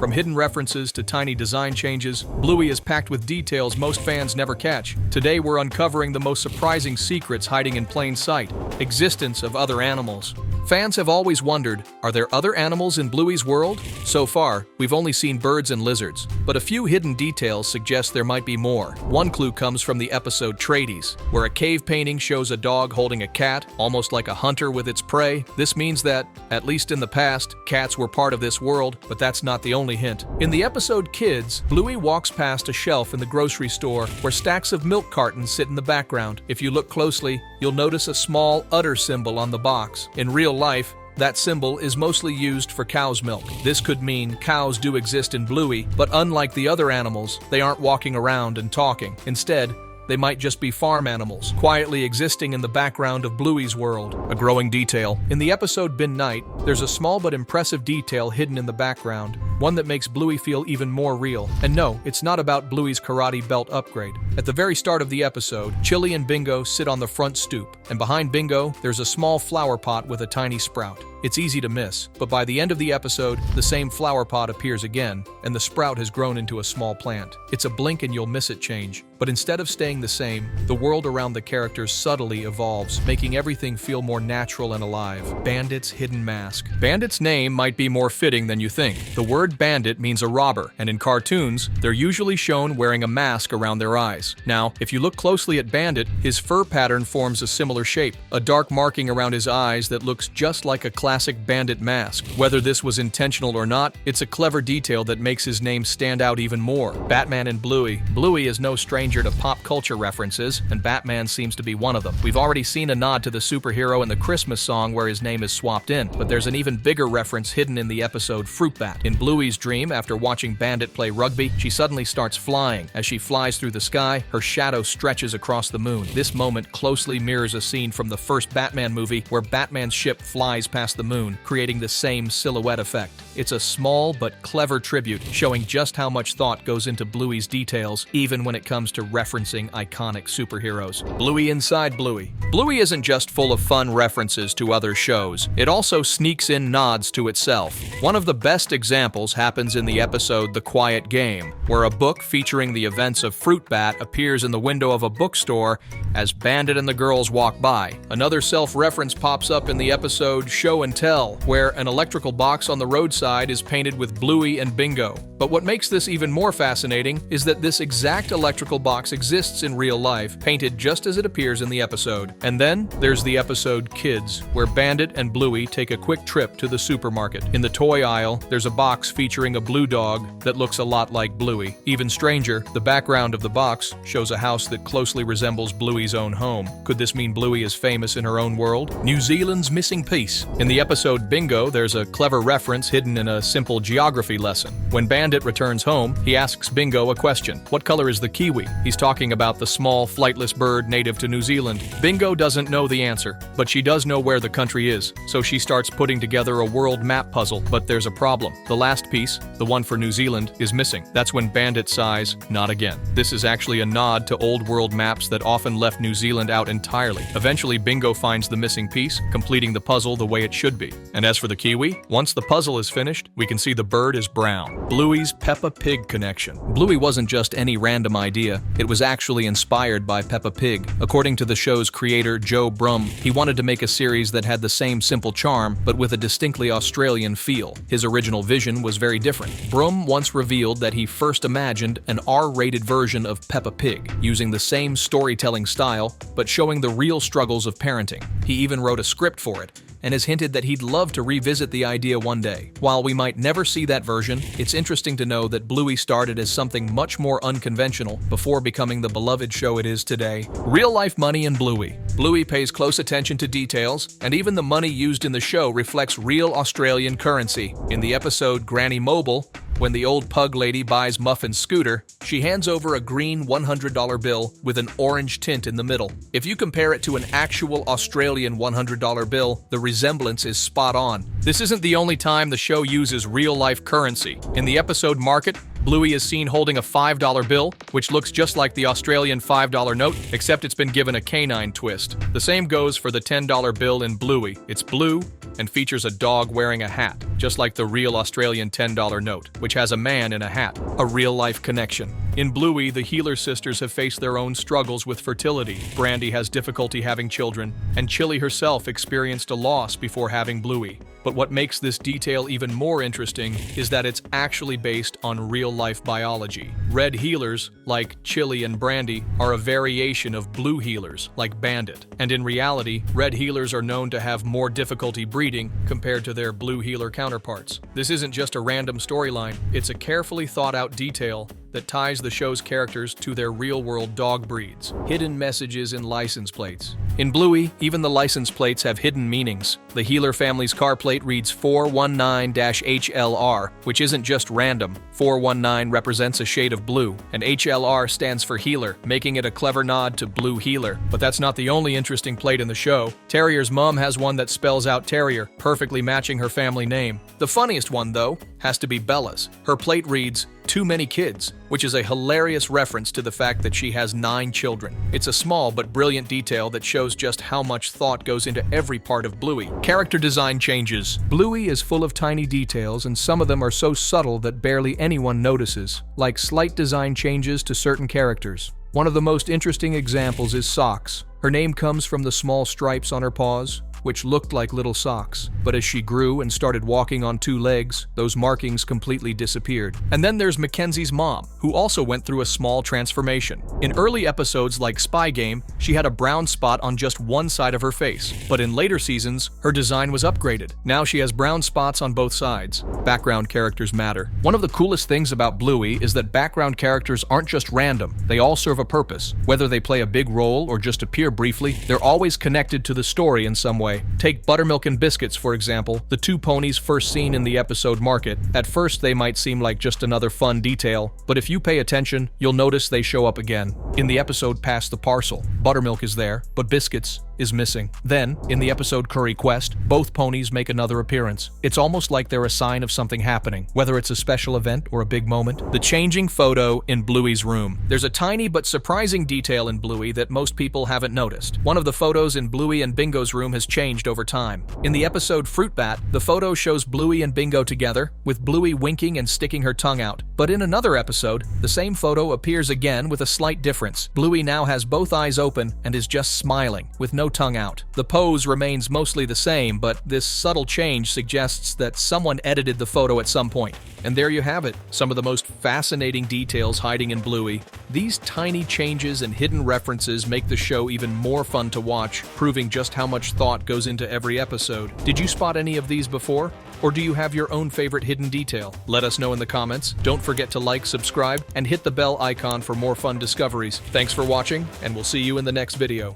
From hidden references to tiny design changes, Bluey is packed with details most fans never catch. Today we're uncovering the most surprising secrets hiding in plain sight: existence of other animals. Fans have always wondered, are there other animals in Bluey's world? So far, we've only seen birds and lizards, but a few hidden details suggest there might be more. One clue comes from the episode Tradies, where a cave painting shows a dog holding a cat, almost like a hunter with its prey. This means that, at least in the past, cats were part of this world, but that's not the only hint. In the episode Kids, Bluey walks past a shelf in the grocery store where stacks of milk cartons sit in the background. If you look closely, you'll notice a small udder symbol on the box. In real life, that symbol is mostly used for cow's milk. This could mean cows do exist in Bluey, but unlike the other animals, they aren't walking around and talking. Instead, they might just be farm animals, quietly existing in the background of Bluey's world. A growing detail. In the episode Bin Night, there's a small but impressive detail hidden in the background, one that makes Bluey feel even more real. And no, it's not about Bluey's karate belt upgrade. At the very start of the episode, Chili and Bingo sit on the front stoop, and behind Bingo, there's a small flower pot with a tiny sprout. It's easy to miss, but by the end of the episode, the same flower pot appears again, and the sprout has grown into a small plant. It's a blink and you'll miss it change. But instead of staying the same, the world around the characters subtly evolves, making everything feel more natural and alive. Bandit's hidden mask. Bandit's name might be more fitting than you think. The word bandit means a robber, and in cartoons, they're usually shown wearing a mask around their eyes. Now, if you look closely at Bandit, his fur pattern forms a similar shape, a dark marking around his eyes that looks just like a classic bandit mask. Whether this was intentional or not, it's a clever detail that makes his name stand out even more. Batman and Bluey. Bluey is no stranger to pop culture references, and Batman seems to be one of them. We've already seen a nod to the superhero in the Christmas song where his name is swapped in, but there's an even bigger reference hidden in the episode Fruit Bat. In Bluey's dream, after watching Bandit play rugby, she suddenly starts flying. As she flies through the sky, her shadow stretches across the moon. This moment closely mirrors a scene from the first Batman movie where Batman's ship flies past the moon, creating the same silhouette effect. It's a small but clever tribute, showing just how much thought goes into Bluey's details, even when it comes to referencing iconic superheroes. Bluey inside Bluey. Bluey isn't just full of fun references to other shows, it also sneaks in nods to itself. One of the best examples happens in the episode The Quiet Game, where a book featuring the events of Fruit Bat appears in the window of a bookstore as Bandit and the girls walk by. Another self-reference pops up in the episode Show and Tell, where an electrical box on the roadside is painted with Bluey and Bingo. But what makes this even more fascinating is that this exact electrical box exists in real life, painted just as it appears in the episode. And then there's the episode Kids, where Bandit and Bluey take a quick trip to the supermarket. In the toy aisle, there's a box featuring a blue dog that looks a lot like Bluey. Even stranger, the background of the box shows a house that closely resembles Bluey's own home. Could this mean Bluey is famous in her own world? New Zealand's missing piece. In the episode Bingo, there's a clever reference hidden in a simple geography lesson. When Bandit returns home, he asks Bingo a question. What color is the kiwi? He's talking about the small, flightless bird native to New Zealand. Bingo doesn't know the answer, but she does know where the country is, so she starts putting together a world map puzzle. But there's a problem. The last piece, the one for New Zealand, is missing. That's when Bandit sighs, not again. This is actually a nod to old world maps that often left New Zealand out entirely. Eventually, Bingo finds the missing piece, completing the puzzle the way it should be. And as for the kiwi, once the puzzle is finished, we can see the bird is brown. Bluey's Peppa Pig connection. Bluey wasn't just any random idea, it was actually inspired by Peppa Pig. According to the show's creator, Joe Brum, he wanted to make a series that had the same simple charm, but with a distinctly Australian feel. His original vision was very different. Brum once revealed that he first imagined an R-rated version of Peppa Pig, using the same storytelling style, but showing the real struggles of parenting. He even wrote a script for it, and has hinted that he'd love to revisit the idea one day. While we might never see that version, it's interesting to know that Bluey started as something much more unconventional before becoming the beloved show it is today. Real-life money in Bluey. Bluey pays close attention to details, and even the money used in the show reflects real Australian currency. In the episode Granny Mobile, when the old pug lady buys Muffin's scooter, she hands over a green $100 bill with an orange tint in the middle. If you compare it to an actual Australian $100 bill, the resemblance is spot on. This isn't the only time the show uses real-life currency. In the episode Market, Bluey is seen holding a $5 bill, which looks just like the Australian $5 note, except it's been given a canine twist. The same goes for the $10 bill in Bluey. It's blue, and features a dog wearing a hat, just like the real Australian $10 note, which has a man in a hat, a real-life connection. In Bluey, the Healer sisters have faced their own struggles with fertility. Brandy has difficulty having children, and Chili herself experienced a loss before having Bluey. But what makes this detail even more interesting is that it's actually based on real-life biology. Red healers, like Chili and Brandy, are a variation of blue healers, like Bandit. And in reality, red healers are known to have more difficulty breeding compared to their blue healer counterparts. This isn't just a random storyline, it's a carefully thought-out detail that ties the show's characters to their real-world dog breeds. Hidden messages in license plates. In Bluey, even the license plates have hidden meanings. The Healer family's car plate reads 419-HLR, which isn't just random. 419 represents a shade of blue, and HLR stands for Healer, making it a clever nod to Blue Healer. But that's not the only interesting plate in the show. Terrier's mom has one that spells out Terrier, perfectly matching her family name. The funniest one, though, has to be Bella's. Her plate reads, "Too many kids," which is a hilarious reference to the fact that she has 9 children. It's a small but brilliant detail that shows just how much thought goes into every part of Bluey. Character design changes. Bluey is full of tiny details, and some of them are so subtle that barely anyone notices, like slight design changes to certain characters. One of the most interesting examples is Socks. Her name comes from the small stripes on her paws, which looked like little socks. But as she grew and started walking on 2 legs, those markings completely disappeared. And then there's Mackenzie's mom, who also went through a small transformation. In early episodes like Spy Game, she had a brown spot on just one side of her face. But in later seasons, her design was upgraded. Now she has brown spots on both sides. Background characters matter. One of the coolest things about Bluey is that background characters aren't just random. They all serve a purpose. Whether they play a big role or just appear briefly, they're always connected to the story in some way. Take Buttermilk and Biscuits, for example, the 2 ponies first seen in the episode Market. At first, they might seem like just another fun detail, but if you pay attention, you'll notice they show up again. In the episode Pass the Parcel, Buttermilk is there, but Biscuits is missing. Then, in the episode Curry Quest, both ponies make another appearance. It's almost like they're a sign of something happening, whether it's a special event or a big moment. The changing photo in Bluey's room. There's a tiny but surprising detail in Bluey that most people haven't noticed. One of the photos in Bluey and Bingo's room has changed over time. In the episode Fruit Bat, the photo shows Bluey and Bingo together, with Bluey winking and sticking her tongue out. But in another episode, the same photo appears again with a slight difference. Bluey now has both eyes open and is just smiling, with no tongue out. The pose remains mostly the same, but this subtle change suggests that someone edited the photo at some point. And there you have it, some of the most fascinating details hiding in Bluey. These tiny changes and hidden references make the show even more fun to watch, proving just how much thought goes into every episode. Did you spot any of these before? Or do you have your own favorite hidden detail? Let us know in the comments. Don't forget to like, subscribe, and hit the bell icon for more fun discoveries. Thanks for watching, and we'll see you in the next video.